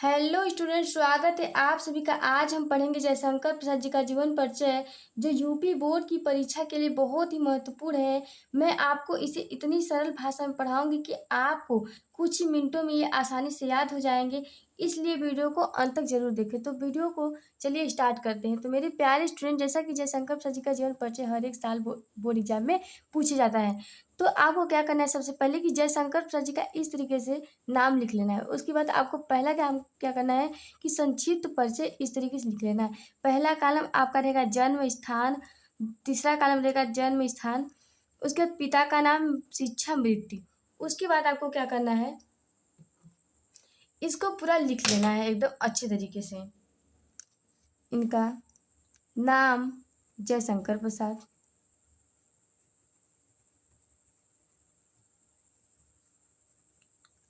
Hello student, स्वागत है आप सभी का। आज हम पढ़ेंगे जयशंकर प्रसाद जी का जीवन परिचय, जो यूपी बोर्ड की परीक्षा के लिए बहुत ही महत्वपूर्ण है। मैं आपको इसे इतनी सरल भाषा में पढ़ाऊंगी कि आपको कुछ ही मिनटों में ये आसानी से याद हो जाएंगे। इसलिए वीडियो को अंत तक जरूर देखें। तो वीडियो को चलिए स्टार्ट करते हैं। तो मेरे प्यारे स्टूडेंट, जैसा कि जयशंकर प्रसाद जी का जीवन परिचय हर एक साल बोर्ड एग्जाम में पूछा जाता है, तो आपको क्या करना है, सबसे पहले कि जयशंकर प्रसाद जी का इस तरीके से नाम लिख लेना है। उसके बाद आपको पहला काम क्या करना है कि संक्षिप्त परिचय इस तरीके से लिख लेना है। पहला कॉलम आपका रहेगा जन्म स्थान, तीसरा कॉलम रहेगा जन्म स्थान, उसके बाद पिता का नाम, शिक्षा, मृत्यु। उसके बाद आपको क्या करना है, इसको पूरा लिख लेना है एकदम अच्छे तरीके से। इनका नाम जयशंकर प्रसाद,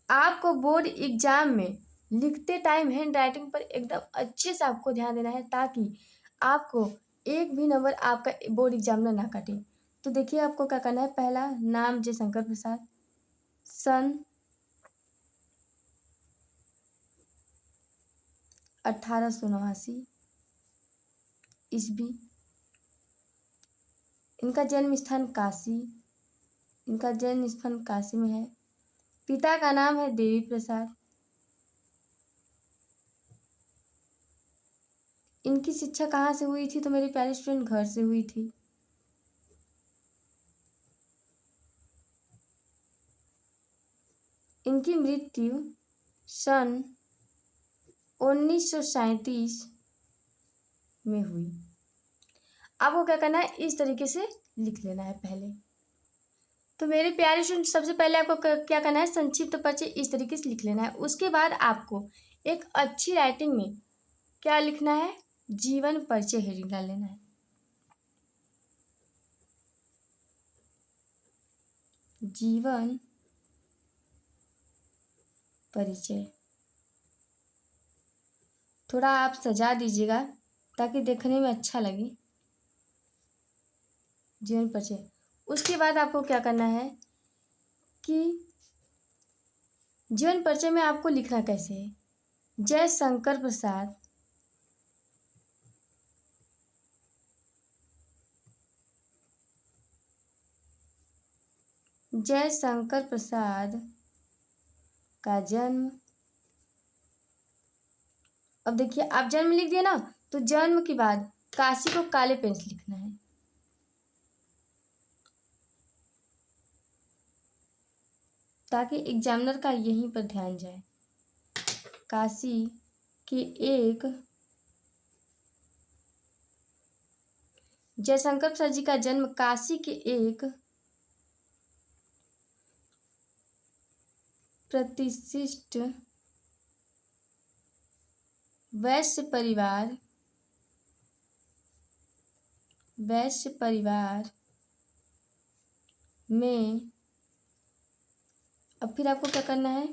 आपको बोर्ड एग्जाम में लिखते टाइम हैंड राइटिंग पर एकदम अच्छे से आपको ध्यान देना है, ताकि आपको एक भी नंबर आपका बोर्ड एग्जाम में ना काटे। तो देखिए आपको क्या करना है, पहला नाम जयशंकर प्रसाद, सन 1889 ईस्वी, इनका जन्म स्थान काशी, इनका जन्म स्थान काशी में है। पिता का नाम है देवी प्रसाद, इनकी शिक्षा कहाँ से हुई थी, तो मेरे प्यारे स्टूडेंट घर से हुई थी। इनकी मृत्यु सन 1937 में हुई। आपको क्या करना है, इस तरीके से लिख लेना है पहले। तो मेरे प्यारे स्टूडेंट, सबसे पहले आपको क्या करना है, संक्षिप्त परिचय इस तरीके से लिख लेना है। उसके बाद आपको एक अच्छी राइटिंग में क्या लिखना है, जीवन परिचय हेडिंग डाल लेना है। जीवन परिचय थोड़ा आप सजा दीजिएगा ताकि देखने में अच्छा लगे। जीवन परिचय। उसके बाद आपको क्या करना है कि जीवन परिचय में आपको लिखना कैसे है, जयशंकर प्रसाद जयशंकर प्रसाद का जन्म। अब देखिए, आप जन्म लिख दिए ना, तो जन्म के बाद काशी को काले पेन से लिखना है, ताकि एग्जामिनर का यहीं पर ध्यान जाए। काशी के एक जयशंकर प्रसाद जी का जन्म काशी के एक प्रतिष्ठित वैश्य परिवार में। अब फिर आपको क्या करना है,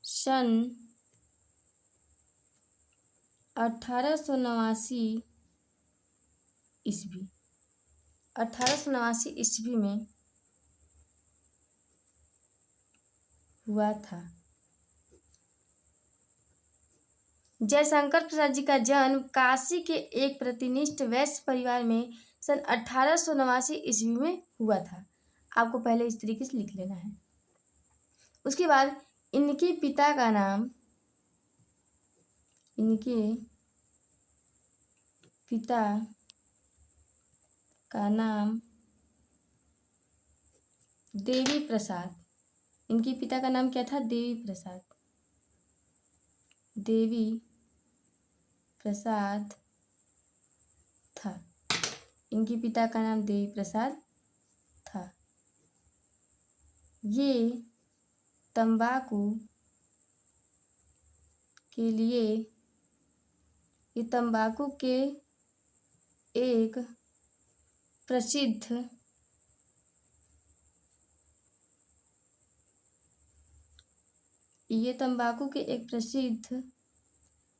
सन 1889 ईस्वी, 1889 ईस्वी में हुआ था। जयशंकर प्रसाद जी का जन्म काशी के एक प्रतिष्ठित वैश्य परिवार में सन 1889 ईस्वी में हुआ था। आपको पहले इस तरीके से लिख लेना है। उसके बाद इनके पिता का नाम, इनके पिता का नाम देवी प्रसाद। इनके पिता का नाम क्या था, देवी प्रसाद। देवी प्रसाद था, इनके पिता का नाम देवी प्रसाद था। ये तंबाकू के लिए, ये तंबाकू के एक प्रसिद्ध ये तंबाकू के एक प्रसिद्ध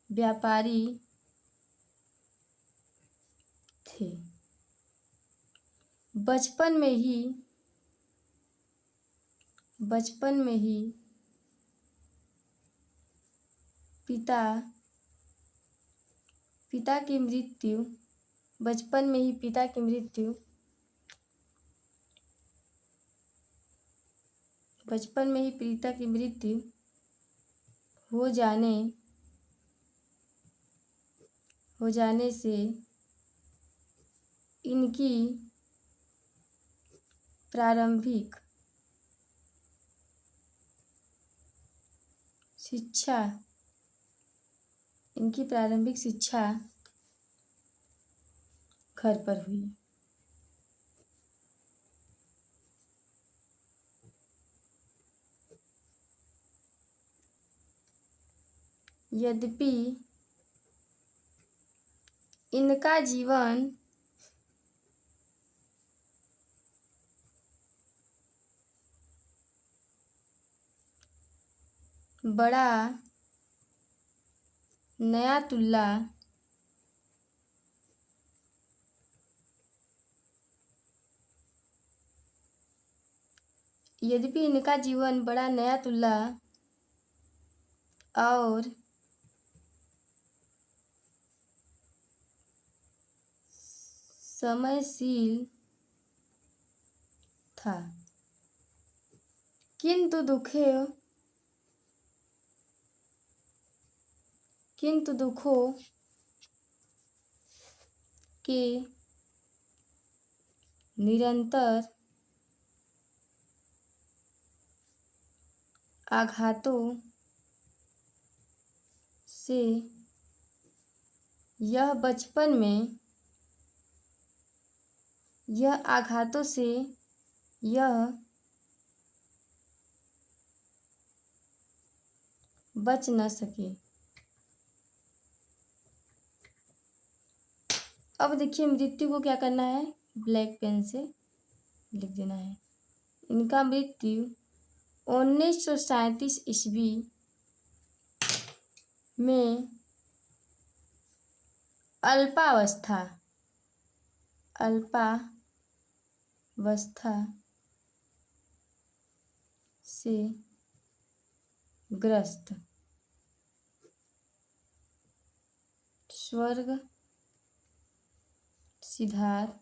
व्यापारी थे। बचपन में ही पिता पिता की मृत्यु, बचपन में ही पिता की मृत्यु, बचपन में ही पिता की मृत्यु हो जाने से इनकी प्रारंभिक शिक्षा घर पर हुई। यद्यपि इनका जीवन बड़ा नयातुल्ला और समयशील था, किंतु दुखों के निरंतर आघातों से यह बच न सके। अब देखिए मृत्यु को क्या करना है, ब्लैक पेन से लिख देना है। इनका मृत्यु 1937 ईस्वी में अल्पावस्था से ग्रस्त स्वर्ग सिधार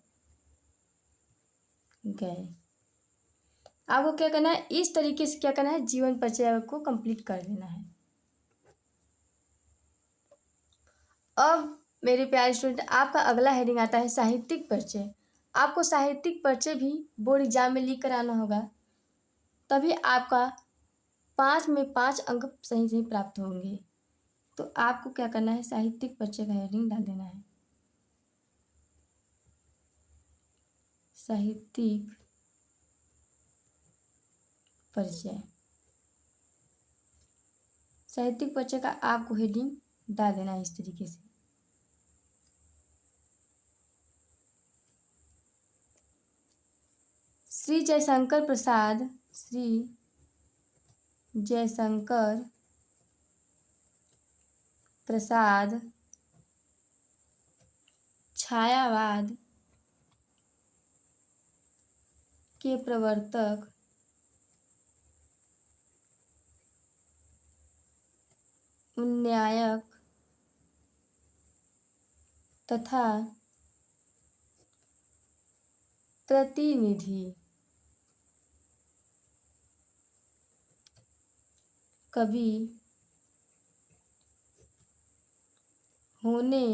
गए। आपको क्या करना है, इस तरीके से क्या करना है, जीवन परिचय को कंप्लीट कर देना है। अब मेरे प्यारे स्टूडेंट, आपका अगला हेडिंग आता है साहित्यिक परिचय। आपको साहित्यिक परिचय भी बोर्ड एग्जाम में लिख कर आना होगा, तभी आपका 5 में 5 अंक सही प्राप्त होंगे। तो आपको क्या करना है, साहित्यिक परिचय का हेडिंग डाल देना है। साहित्यिक परिचय का आपको हेडिंग डाल देना है इस तरीके से। श्री जयशंकर प्रसाद छायावाद के प्रवर्तक, उन्नायक तथा प्रतिनिधि, कवि होने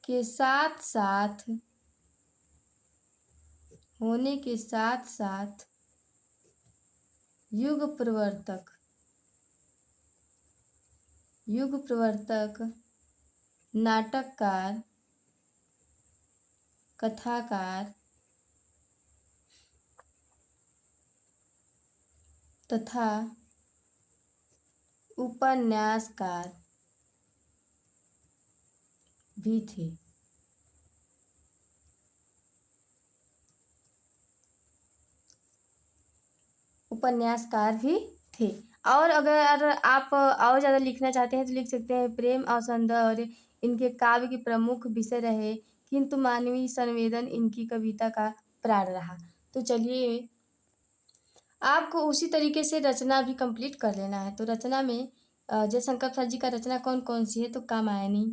के साथ साथ युग प्रवर्तक, नाटककार, कथाकार तथा उपन्यासकार भी थे। और अगर आप और ज़्यादा लिखना चाहते हैं तो लिख सकते हैं, प्रेम और सौंदर्य इनके काव्य के प्रमुख विषय रहे, किंतु मानवीय संवेदन इनकी कविता का प्राण रहा। तो चलिए आपको उसी तरीके से रचना भी कंप्लीट कर लेना है। तो रचना में जयशंकर प्रसाद जी का रचना कौन कौन सी है? तो कामायनी।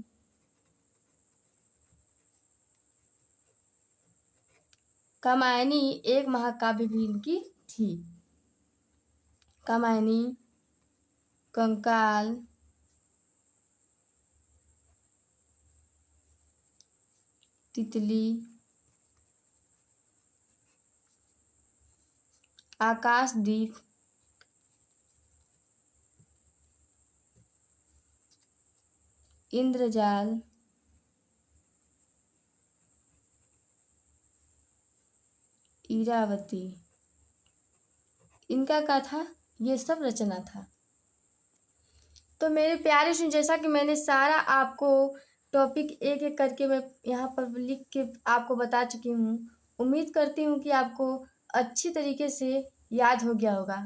कामायनी एक महाकाव्य भी इनकी थी। कामायनी, कंकाल, तितली, आकाशदीप, इंद्रजाल, इरावती, इनका क्या था? ये सब रचना था। तो मेरे प्यारे सुन, जैसा कि मैंने सारा आपको टॉपिक एक एक करके मैं यहाँ पर लिख के आपको बता चुकी हूँ। उम्मीद करती हूँ कि आपको अच्छी तरीके से याद हो गया होगा।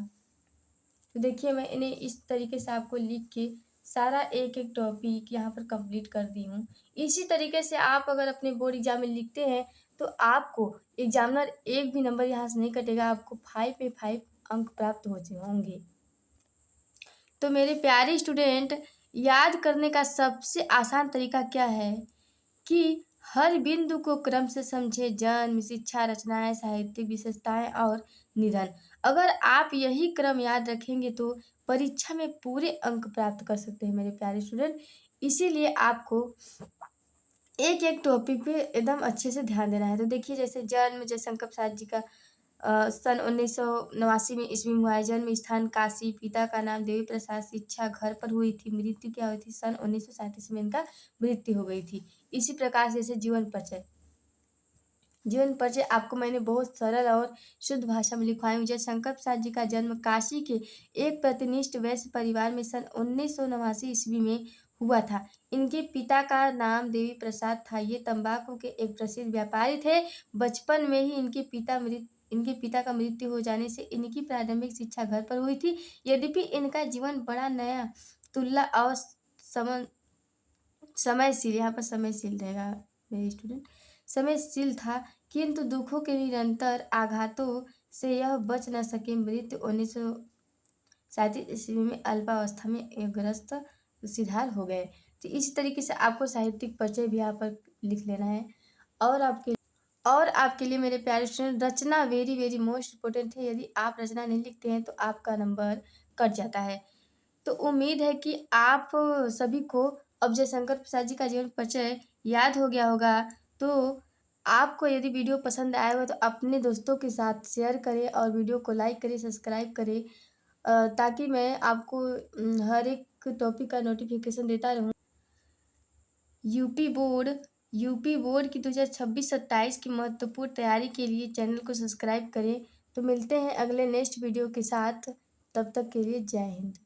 तो देखिए, मैं इन्हें इस तरीके से आपको लिख के सारा एक एक टॉपिक यहाँ पर कंप्लीट कर दी हूँ। इसी तरीके से आप अगर अपने बोर्ड एग्जाम में लिखते हैं तो आपको एग्जामिनर एक भी नंबर यहाँ से नहीं कटेगा, आपको 5 पे 5 अंक प्राप्त होंगे। तो मेरे प्यारे स्टूडेंट, याद करने का सबसे आसान तरीका क्या है कि हर बिंदु को क्रम से समझे। जन्म, शिक्षा, रचनाएं, साहित्यिक विशेषताएं और निधन। अगर आप यही क्रम याद रखेंगे तो परीक्षा में पूरे अंक प्राप्त कर सकते हैं मेरे प्यारे स्टूडेंट। इसीलिए आपको एक एक टॉपिक पे एकदम अच्छे से ध्यान देना है। तो देखिए, जैसे जन्म जयशंकर प्रसाद जी का सन 1989 में ईस्वी में हुआ है। जन्म स्थान काशी, पिता का नाम देवी प्रसाद, शिक्षा घर पर हुई थी, मृत्यु क्या हुई थी? सन 1937 में इनका मृत्यु हो गई थी। इसी प्रकार जैसे जीवन परिचय आपको मैंने बहुत सरल और शुद्ध भाषा में लिखवाई हूँ। जयशंकर प्रसाद जी का जन्म काशी के एक प्रतिनिष्ठ वैश्य परिवार में सन 1989 ईस्वी में हुआ था। इनके पिता का नाम देवी प्रसाद था। ये तंबाकू के एक प्रसिद्ध व्यापारी थे। बचपन में ही इनके पिता का मृत्यु हो जाने से इनकी प्रारंभिक शिक्षा घर पर हुई थी। यद्यपि इनका जीवन बड़ा नया तुल्ला और समयशील, यहाँ पर समयशील रहेगा मेरे स्टूडेंट, समयशील था, किंतु दुखों के निरंतर आघातों से यह बच न सके। मृत्यु 1937 ईस्वी में अल्पावस्था में ग्रस्त सिधार हो गए। तो इस तरीके से आपको साहित्यिक परिचय भी यहाँ पर लिख लेना है। और आपके लिए मेरे प्यारे स्टूडेंट, रचना वेरी वेरी मोस्ट इम्पोर्टेंट है। यदि आप रचना नहीं लिखते हैं तो आपका नंबर कट जाता है। तो उम्मीद है कि आप सभी को अब जयशंकर प्रसाद जी का जीवन परिचय याद हो गया होगा। तो आपको यदि वीडियो पसंद आया हो तो अपने दोस्तों के साथ शेयर करें और वीडियो को लाइक करें, सब्सक्राइब करें, ताकि मैं आपको हर एक टॉपिक का नोटिफिकेशन देता रहूं। यूपी बोर्ड की 2026-27 की महत्वपूर्ण तैयारी के लिए चैनल को सब्सक्राइब करें। तो मिलते हैं अगले नेक्स्ट वीडियो के साथ। तब तक के लिए जय हिंद।